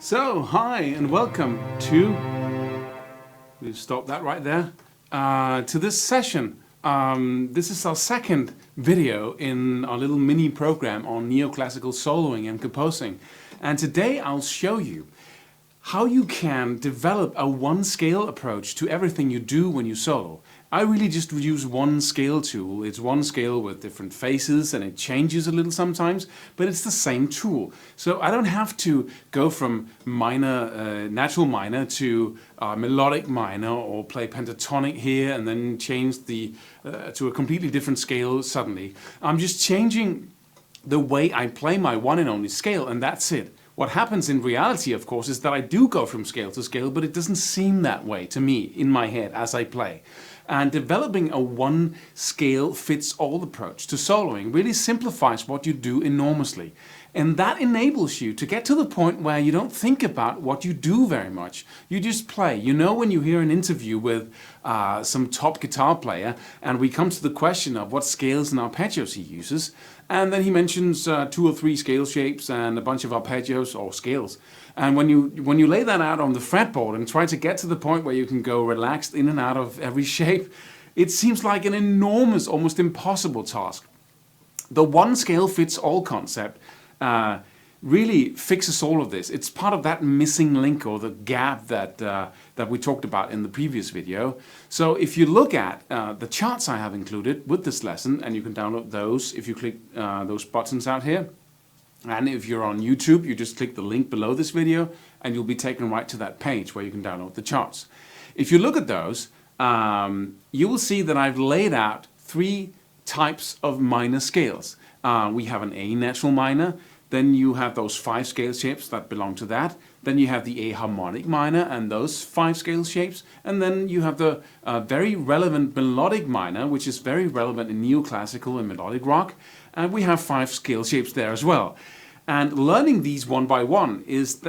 So, hi and welcome to, we'll stop that right there, to this session. This is our second video in our little mini program on neoclassical soloing and composing. And today I'll show you how you can develop a one-scale approach to everything you do when you solo. I really just use one scale tool. It's one scale with different faces and it changes a little sometimes, but it's the same tool. So I don't have to go from minor, natural minor to melodic minor or play pentatonic here and then change to a completely different scale suddenly. I'm just changing the way I play my one and only scale, and that's it. What happens in reality, of course, is that I do go from scale to scale, but it doesn't seem that way to me in my head as I play. And developing a one-scale-fits-all approach to soloing really simplifies what you do enormously. And that enables you to get to the point where you don't think about what you do very much. You just play. You know, when you hear an interview with some top guitar player and we come to the question of what scales and arpeggios he uses, and then he mentions 2 or 3 scale shapes and a bunch of arpeggios or scales. And when you lay that out on the fretboard and try to get to the point where you can go relaxed in and out of every shape, it seems like an enormous, almost impossible task. The one scale fits all concept really fixes all of this. It's part of that missing link or the gap that we talked about in the previous video. So if you look at the charts I have included with this lesson, and you can download those if you click those buttons out here. And if you're on YouTube, you just click the link below this video and you'll be taken right to that page where you can download the charts. If you look at those, you will see that I've laid out 3 types of minor scales. We have an A natural minor, then you have those 5 scale shapes that belong to that, then you have the A harmonic minor and those 5 scale shapes, and then you have the very relevant melodic minor, which is very relevant in neoclassical and melodic rock, and we have 5 scale shapes there as well. And learning these one by one is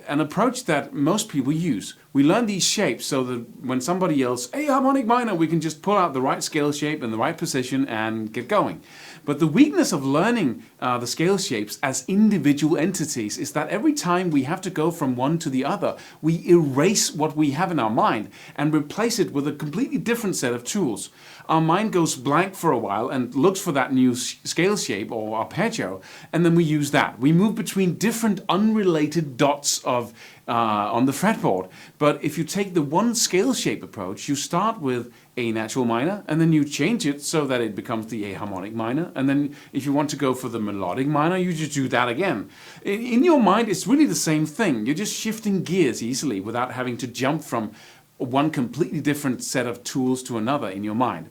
an approach that most people use. We learn these shapes so that when somebody yells A harmonic minor, we can just pull out the right scale shape in the right position and get going. But the weakness of learning the scale shapes as individual entities is that every time we have to go from one to the other, we erase what we have in our mind and replace it with a completely different set of tools. Our mind goes blank for a while and looks for that new scale shape or arpeggio, and then we use that. We move between different unrelated dots of on the fretboard. But if you take the one scale shape approach, you start with A natural minor and then you change it so that it becomes the A harmonic minor, and then if you want to go for the melodic minor, you just do that again. In your mind, it's really the same thing. You're just shifting gears easily without having to jump from one completely different set of tools to another in your mind.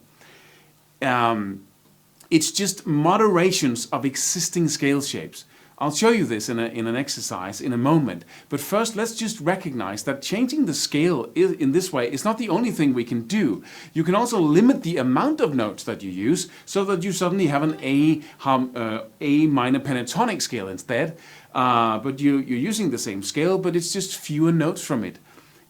It's just moderations of existing scale shapes. I'll show you this in an exercise in a moment, but first let's just recognize that changing the scale in this way is not the only thing we can do. You can also limit the amount of notes that you use so that you suddenly have an A minor pentatonic scale instead, but you're using the same scale, but it's just fewer notes from it.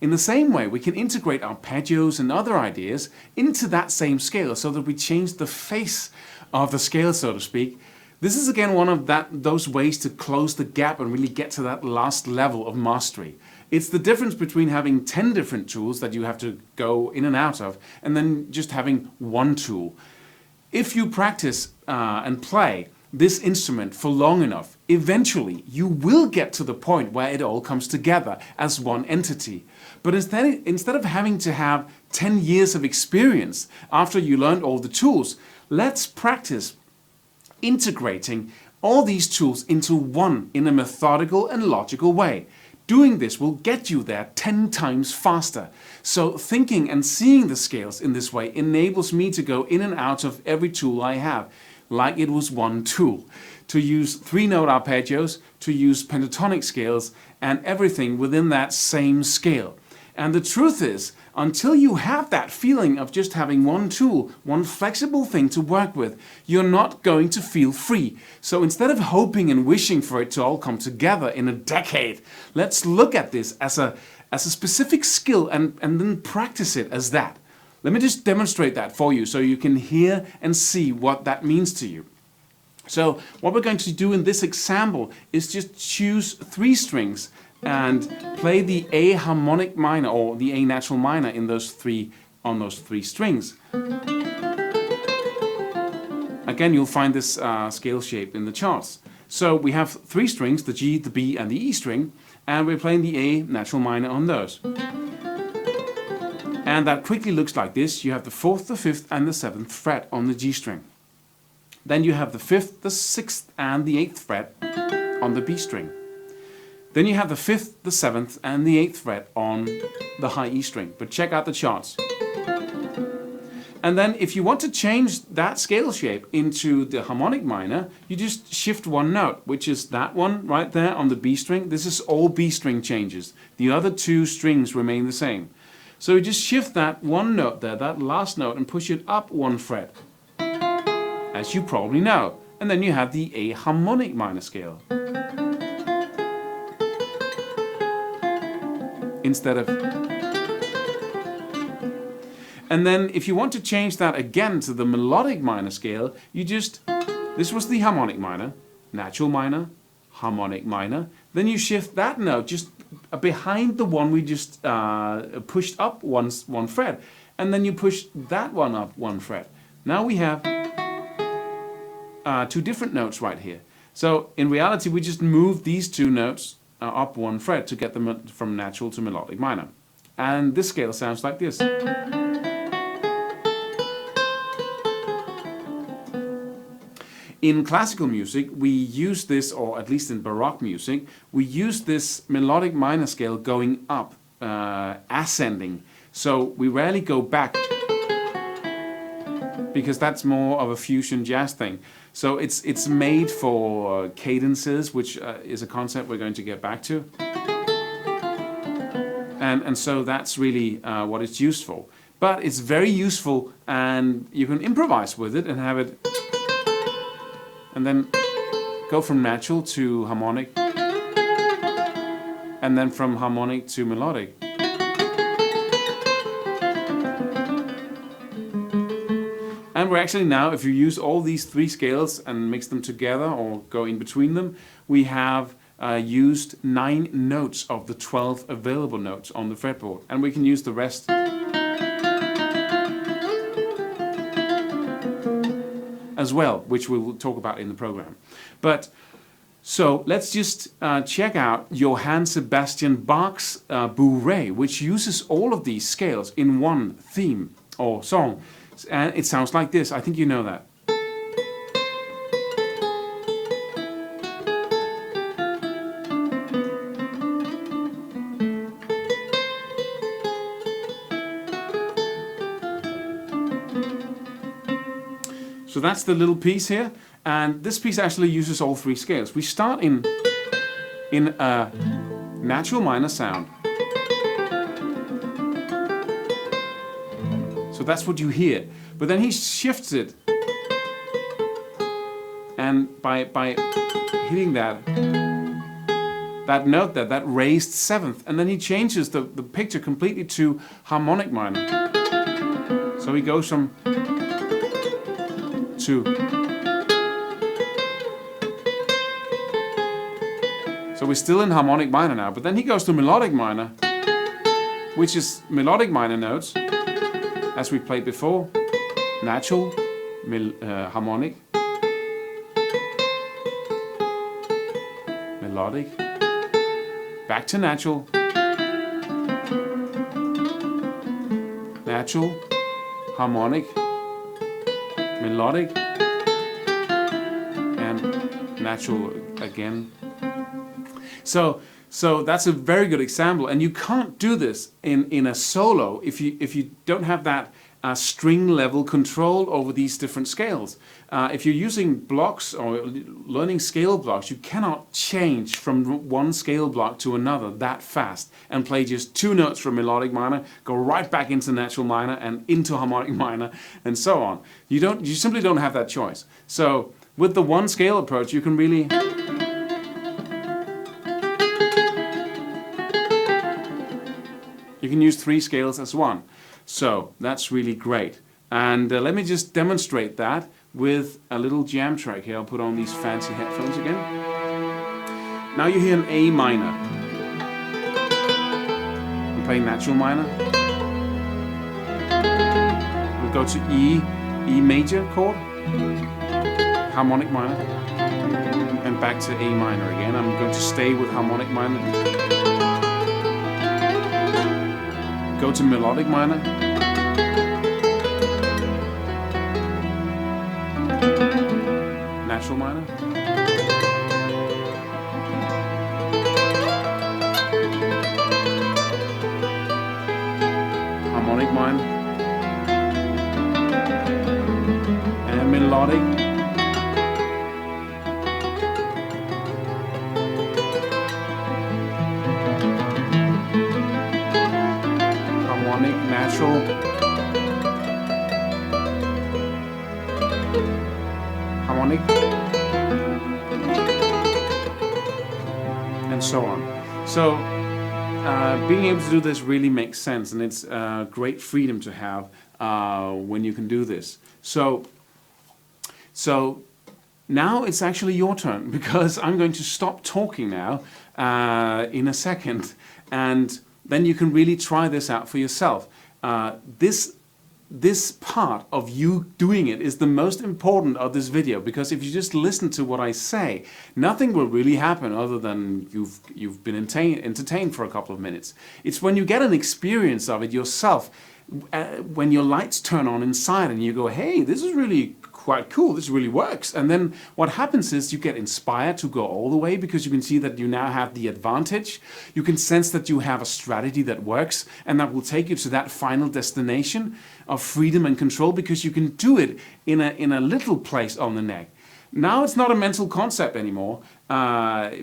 In the same way, we can integrate arpeggios and other ideas into that same scale so that we change the face of the scale, so to speak. This is again one of those ways to close the gap and really get to that last level of mastery. It's the difference between having 10 different tools that you have to go in and out of and then just having one tool. If you practice and play this instrument for long enough, eventually you will get to the point where it all comes together as one entity. But instead of having to have 10 years of experience after you learned all the tools, let's practice integrating all these tools into one in a methodical and logical way. Doing this will get you there 10 times faster. So thinking and seeing the scales in this way enables me to go in and out of every tool I have, like it was one tool. To use 3-note arpeggios, to use pentatonic scales, and everything within that same scale. And the truth is, until you have that feeling of just having one tool, one flexible thing to work with, you're not going to feel free. So instead of hoping and wishing for it to all come together in a decade, let's look at this as a specific skill and then practice it as that. Let me just demonstrate that for you so you can hear and see what that means to you. So what we're going to do in this example is just choose 3 strings and play the A harmonic minor or the A natural minor in those three on those three strings. Again, you'll find this scale shape in the charts. So we have three strings, the G, the B, and the E string, and we're playing the A natural minor on those. And that quickly looks like this. You have the 4th, the 5th, and the 7th fret on the G string. Then you have the 5th, the 6th, and the 8th fret on the B string. Then you have the 5th, the 7th, and the 8th fret on the high E string. But check out the charts. And then if you want to change that scale shape into the harmonic minor, you just shift one note, which is that one right there on the B string. This is all B string changes. The other two strings remain the same. So you just shift that one note there, that last note, and push it up one fret, as you probably know. And then you have the A harmonic minor scale. Instead of... And then if you want to change that again to the melodic minor scale, you just... This was the harmonic minor, natural minor, harmonic minor. Then you shift that note just behind the one we just pushed up one fret, and then you push that one up one fret. Now we have two different notes right here. So in reality we just moved these two notes up one fret to get them from natural to melodic minor. And this scale sounds like this. In classical music, we use this, or at least in Baroque music, we use this melodic minor scale going up, ascending. So we rarely go back, because that's more of a fusion jazz thing. So it's made for cadences, which is a concept we're going to get back to. And so that's really what it's used for. But it's very useful, and you can improvise with it and have it... and then go from natural to harmonic, and then from harmonic to melodic. And we're actually now, if you use all these three scales and mix them together or go in between them, we have used 9 notes of the 12 available notes on the fretboard, and we can use the rest as well, which we will talk about in the program. But so let's just check out Johann Sebastian Bach's Bourrée, which uses all of these scales in one theme or song, and it sounds like this. I think you know that. So that's the little piece here, and this piece actually uses all three scales. We start in a natural minor sound. So that's what you hear. But then he shifts it, and by hitting that note there, that raised 7th, and then he changes the picture completely to harmonic minor. So he goes from to. So we're still in harmonic minor now, but then he goes to melodic minor, which is melodic minor notes, as we played before. Natural, harmonic, melodic, back to natural, natural, harmonic, melodic, and natural again. So that's a very good example, and you can't do this in a solo if you don't have that string level control over these different scales. If you're using blocks or learning scale blocks, you cannot change from one scale block to another that fast and play just 2 notes from melodic minor, go right back into natural minor and into harmonic minor, and so on. You simply don't have that choice. So with the one scale approach, you can really you can use 3 scales as one. So that's really great. And let me just demonstrate that with a little jam track here. I'll put on these fancy headphones again. Now you hear an A minor. play natural minor. We'll go to E major chord, harmonic minor, and back to A minor again. I'm going to stay with harmonic minor. Go to melodic minor. Natural minor. Harmonic minor. And melodic. Harmonic, natural. Harmonic. And so on. So being able to do this really makes sense, and it's great freedom to have when you can do this. So now it's actually your turn, because I'm going to stop talking now in a second, and then you can really try this out for yourself. This part of you doing it is the most important of this video, because if you just listen to what I say, nothing will really happen other than you've been entertained for a couple of minutes. It's when you get an experience of it yourself, when your lights turn on inside and you go, hey, this is really quite cool, this really works. And then what happens is you get inspired to go all the way, because you can see that you now have the advantage. You can sense that you have a strategy that works, and that will take you to that final destination of freedom and control, because you can do it in a little place on the neck. Now it's not a mental concept anymore.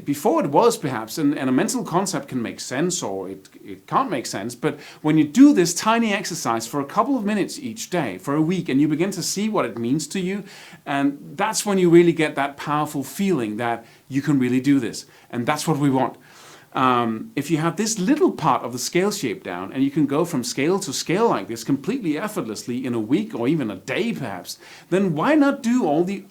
Before it was, perhaps, and a mental concept can make sense or it can't make sense, but when you do this tiny exercise for a couple of minutes each day, for a week, and you begin to see what it means to you, and that's when you really get that powerful feeling that you can really do this. And that's what we want. If you have this little part of the scale shape down, and you can go from scale to scale like this completely effortlessly in a week or even a day perhaps, then why not do all the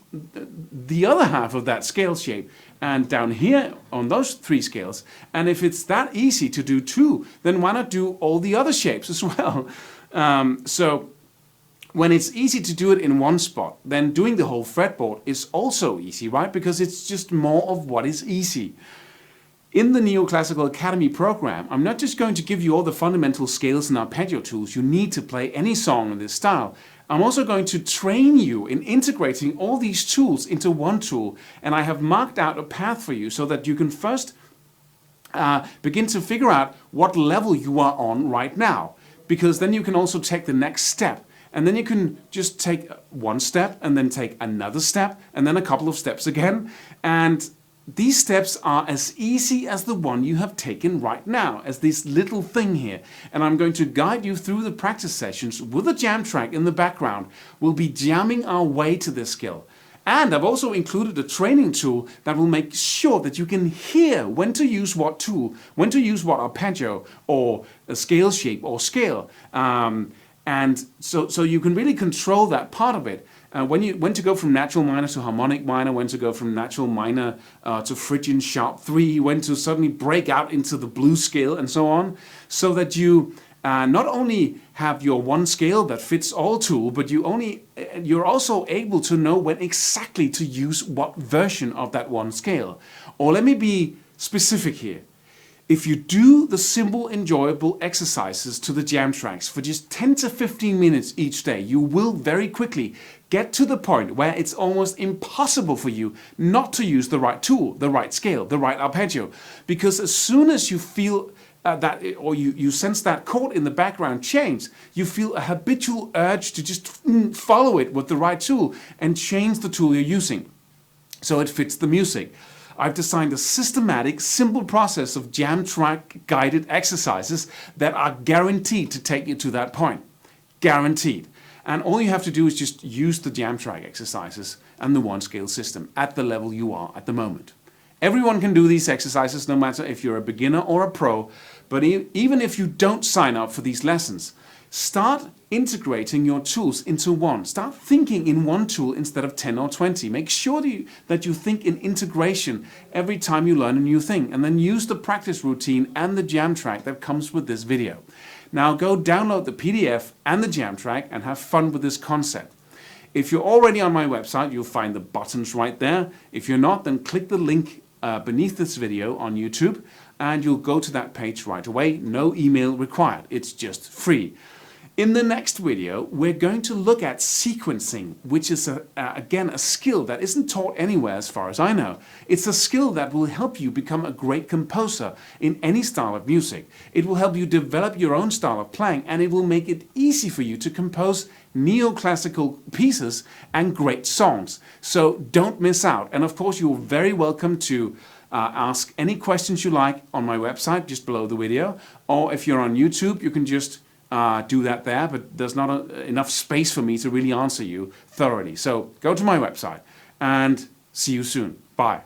other half of that scale shape and down here on those 3 scales? And if it's that easy to do too, then why not do all the other shapes as well? So when it's easy to do it in one spot, then doing the whole fretboard is also easy, right? Because it's just more of what is easy. In the Neoclassical Academy program, I'm not just going to give you all the fundamental scales and arpeggio tools you need to play any song in this style. I'm also going to train you in integrating all these tools into one tool, and I have marked out a path for you so that you can first begin to figure out what level you are on right now, because then you can also take the next step. And then you can just take one step and then take another step and then a couple of steps again. And these steps are as easy as the one you have taken right now, as this little thing here. And I'm going to guide you through the practice sessions with a jam track in the background. We'll be jamming our way to this skill. And I've also included a training tool that will make sure that you can hear when to use what tool, when to use what arpeggio or a scale shape or scale. And so you can really control that part of it. When to go from natural minor to harmonic minor, when to go from natural minor to Phrygian sharp 3, when to suddenly break out into the blues scale and so on, so that you not only have your one scale that fits all tool, but you're also able to know when exactly to use what version of that one scale. Or let me be specific here. If you do the simple, enjoyable exercises to the jam tracks for just 10 to 15 minutes each day, you will very quickly get to the point where it's almost impossible for you not to use the right tool, the right scale, the right arpeggio. Because as soon as you feel that, or you sense that chord in the background change, you feel a habitual urge to just follow it with the right tool and change the tool you're using so it fits the music. I've designed a systematic, simple process of jam track guided exercises that are guaranteed to take you to that point. Guaranteed. And all you have to do is just use the jam track exercises and the one scale system at the level you are at the moment. Everyone can do these exercises, no matter if you're a beginner or a pro, but even if you don't sign up for these lessons, Start integrating your tools into one. Start thinking in one tool instead of 10 or 20. Make sure that you think in integration every time you learn a new thing, and then use the practice routine and the jam track that comes with this video. Now go download the PDF and the jam track and have fun with this concept. If you're already on my website, you'll find the buttons right there. If you're not, then click the link beneath this video on YouTube and you'll go to that page right away. No email required. It's just free. In the next video, we're going to look at sequencing, which is, again, a skill that isn't taught anywhere as far as I know. It's a skill that will help you become a great composer in any style of music. It will help you develop your own style of playing, and it will make it easy for you to compose neoclassical pieces and great songs. So don't miss out. And of course, you're very welcome to ask any questions you like on my website, just below the video. Or if you're on YouTube, you can just do that there, but there's not enough space for me to really answer you thoroughly. So go to my website and see you soon. Bye.